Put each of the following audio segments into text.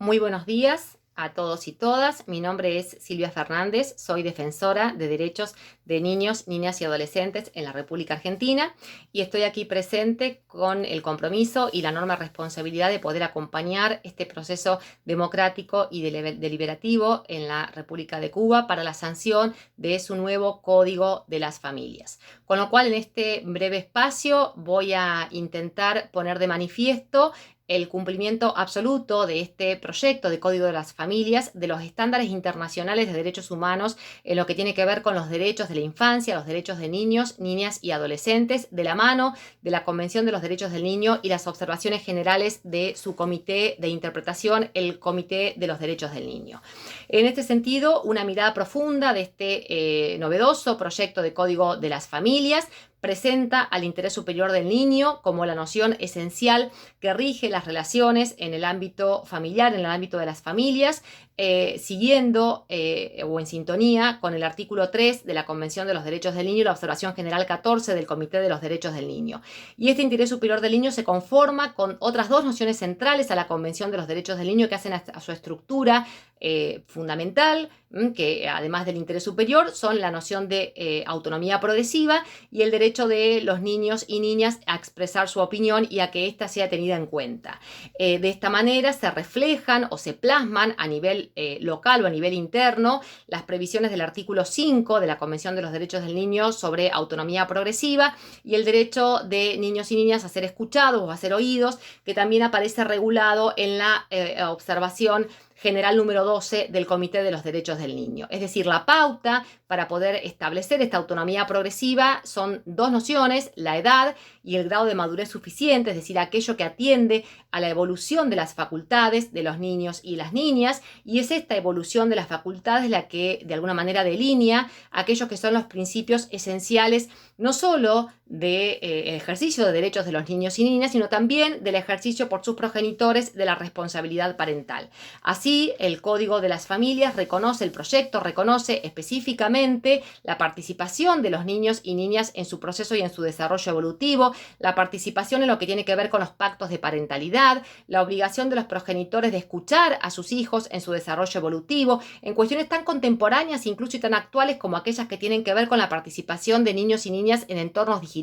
Muy buenos días a todos y todas. Mi nombre es Silvia Fernández, soy defensora de derechos de niños, niñas y adolescentes en la República Argentina y estoy aquí presente con el compromiso y la enorme responsabilidad de poder acompañar este proceso democrático y deliberativo en la República de Cuba para la sanción de su nuevo Código de las Familias. Con lo cual, en este breve espacio voy a intentar poner de manifiesto el cumplimiento absoluto de este proyecto de Código de las Familias de los estándares internacionales de derechos humanos en lo que tiene que ver con los derechos de la infancia, los derechos de niños, niñas y adolescentes, de la mano de la Convención de los Derechos del Niño y las observaciones generales de su comité de interpretación, el Comité de los Derechos del Niño. En este sentido, una mirada profunda de este novedoso proyecto de Código de las Familias presenta al interés superior del niño como la noción esencial que rige las relaciones en el ámbito familiar, en el ámbito de las familias, siguiendo o en sintonía con el artículo 3 de la Convención de los Derechos del Niño y la Observación General 14 del Comité de los Derechos del Niño. Y este interés superior del niño se conforma con otras dos nociones centrales a la Convención de los Derechos del Niño que hacen a su estructura fundamental, que además del interés superior son la noción de autonomía progresiva y el derecho de los niños y niñas a expresar su opinión y a que ésta sea tenida en cuenta. De esta manera se reflejan o se plasman a nivel local o a nivel interno las previsiones del artículo 5 de la Convención de los Derechos del Niño sobre autonomía progresiva y el derecho de niños y niñas a ser escuchados o a ser oídos, que también aparece regulado en la observación general número 12 del Comité de los Derechos del Niño. Es decir, la pauta para poder establecer esta autonomía progresiva son dos nociones, la edad y el grado de madurez suficiente, es decir, aquello que atiende a la evolución de las facultades de los niños y las niñas, y es esta evolución de las facultades la que de alguna manera delinea aquellos que son los principios esenciales no solo del ejercicio de derechos de los niños y niñas, sino también del ejercicio por sus progenitores de la responsabilidad parental. Así, el Código de las Familias reconoce, el proyecto reconoce específicamente la participación de los niños y niñas en su proceso y en su desarrollo evolutivo, la participación en lo que tiene que ver con los pactos de parentalidad, la obligación de los progenitores de escuchar a sus hijos en su desarrollo evolutivo, en cuestiones tan contemporáneas incluso y tan actuales como aquellas que tienen que ver con la participación de niños y niñas en entornos digitales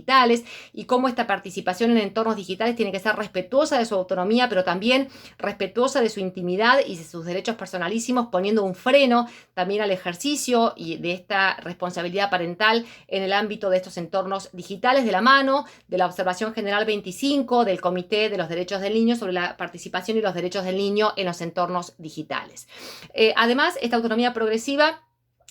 y cómo esta participación en entornos digitales tiene que ser respetuosa de su autonomía, pero también respetuosa de su intimidad y de sus derechos personalísimos, poniendo un freno también al ejercicio y de esta responsabilidad parental en el ámbito de estos entornos digitales, de la mano de la Observación General 25 del Comité de los Derechos del Niño sobre la participación y los derechos del niño en los entornos digitales. Además, esta autonomía progresiva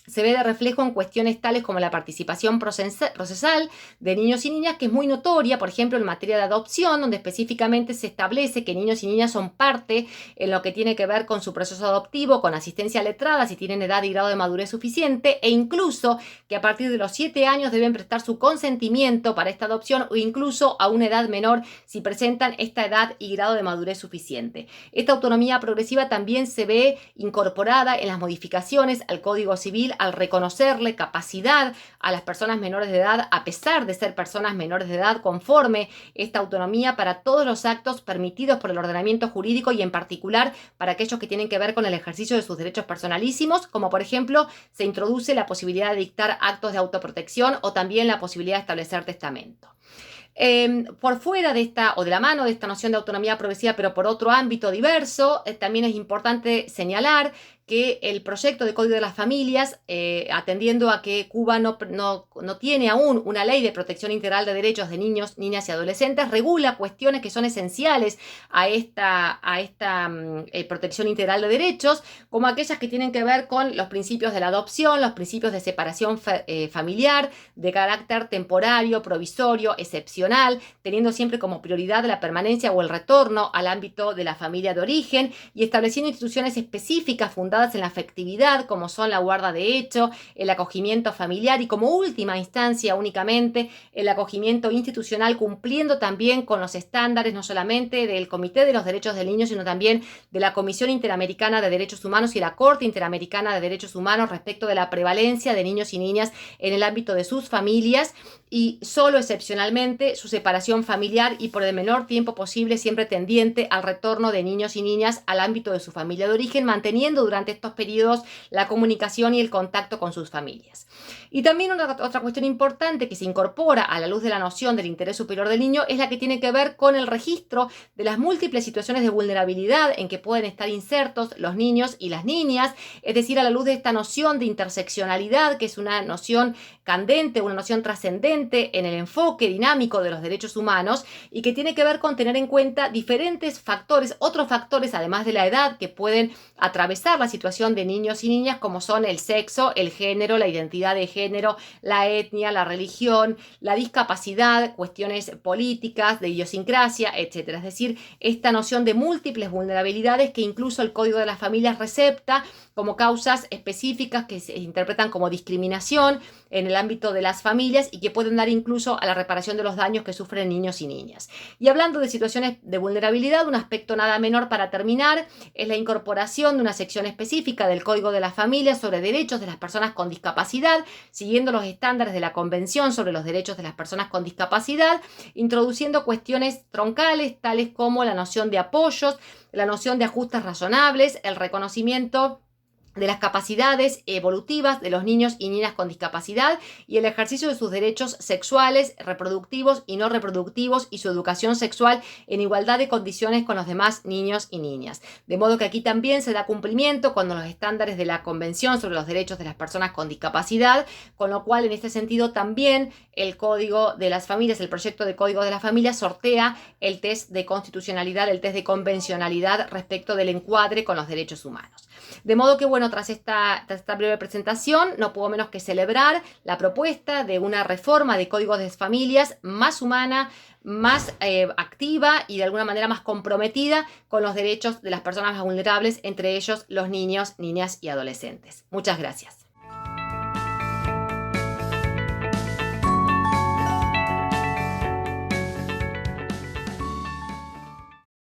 se ve de reflejo en cuestiones tales como la participación procesal de niños y niñas, que es muy notoria, por ejemplo, en materia de adopción, donde específicamente se establece que niños y niñas son parte en lo que tiene que ver con su proceso adoptivo, con asistencia letrada, si tienen edad y grado de madurez suficiente, e incluso que a partir de los 7 años deben prestar su consentimiento para esta adopción o incluso a una edad menor si presentan esta edad y grado de madurez suficiente. Esta autonomía progresiva también se ve incorporada en las modificaciones al Código Civil al reconocerle capacidad a las personas menores de edad, a pesar de ser personas menores de edad, conforme esta autonomía para todos los actos permitidos por el ordenamiento jurídico y en particular para aquellos que tienen que ver con el ejercicio de sus derechos personalísimos, como por ejemplo se introduce la posibilidad de dictar actos de autoprotección o también la posibilidad de establecer testamento. Por fuera de esta o de la mano de esta noción de autonomía progresiva, pero por otro ámbito diverso, también es importante señalar que el proyecto de Código de las Familias, atendiendo a que Cuba no tiene aún una ley de protección integral de derechos de niños, niñas y adolescentes, regula cuestiones que son esenciales a esta protección integral de derechos, como aquellas que tienen que ver con los principios de la adopción, los principios de separación familiar, de carácter temporario, provisorio, excepcional, teniendo siempre como prioridad la permanencia o el retorno al ámbito de la familia de origen y estableciendo instituciones específicas fundadas fundamentadas en la afectividad, como son la guarda de hecho, el acogimiento familiar y como última instancia únicamente el acogimiento institucional, cumpliendo también con los estándares no solamente del Comité de los Derechos del Niño, sino también de la Comisión Interamericana de Derechos Humanos y la Corte Interamericana de Derechos Humanos respecto de la prevalencia de niños y niñas en el ámbito de sus familias, y solo excepcionalmente su separación familiar y por el menor tiempo posible siempre tendiente al retorno de niños y niñas al ámbito de su familia de origen, manteniendo durante estos periodos la comunicación y el contacto con sus familias. Y también otra cuestión importante que se incorpora a la luz de la noción del interés superior del niño es la que tiene que ver con el registro de las múltiples situaciones de vulnerabilidad en que pueden estar insertos los niños y las niñas, es decir, a la luz de esta noción de interseccionalidad, que es una noción candente, una noción trascendente en el enfoque dinámico de los derechos humanos y que tiene que ver con tener en cuenta diferentes factores, otros factores además de la edad que pueden atravesar la situación de niños y niñas, como son el sexo, el género, la identidad de género, la etnia, la religión, la discapacidad, cuestiones políticas, de idiosincrasia, etc. Es decir, esta noción de múltiples vulnerabilidades que incluso el Código de las Familias recepta como causas específicas que se interpretan como discriminación en el ámbito de las familias y que pueden dar incluso a la reparación de los daños que sufren niños y niñas. Y hablando de situaciones de vulnerabilidad, un aspecto nada menor para terminar es la incorporación de una sección específica del Código de las Familias sobre derechos de las personas con discapacidad, siguiendo los estándares de la Convención sobre los Derechos de las Personas con Discapacidad, introduciendo cuestiones troncales tales como la noción de apoyos, la noción de ajustes razonables, el reconocimiento de las capacidades evolutivas de los niños y niñas con discapacidad y el ejercicio de sus derechos sexuales, reproductivos y no reproductivos y su educación sexual en igualdad de condiciones con los demás niños y niñas. De modo que aquí también se da cumplimiento con los estándares de la Convención sobre los Derechos de las Personas con Discapacidad, con lo cual en este sentido también el Código de las Familias, el proyecto de Código de las Familias sortea el test de constitucionalidad, el test de convencionalidad respecto del encuadre con los derechos humanos. De modo que, bueno, tras esta breve presentación, no puedo menos que celebrar la propuesta de una reforma de códigos de familias más humana, más activa y de alguna manera más comprometida con los derechos de las personas más vulnerables, entre ellos los niños, niñas y adolescentes. Muchas gracias.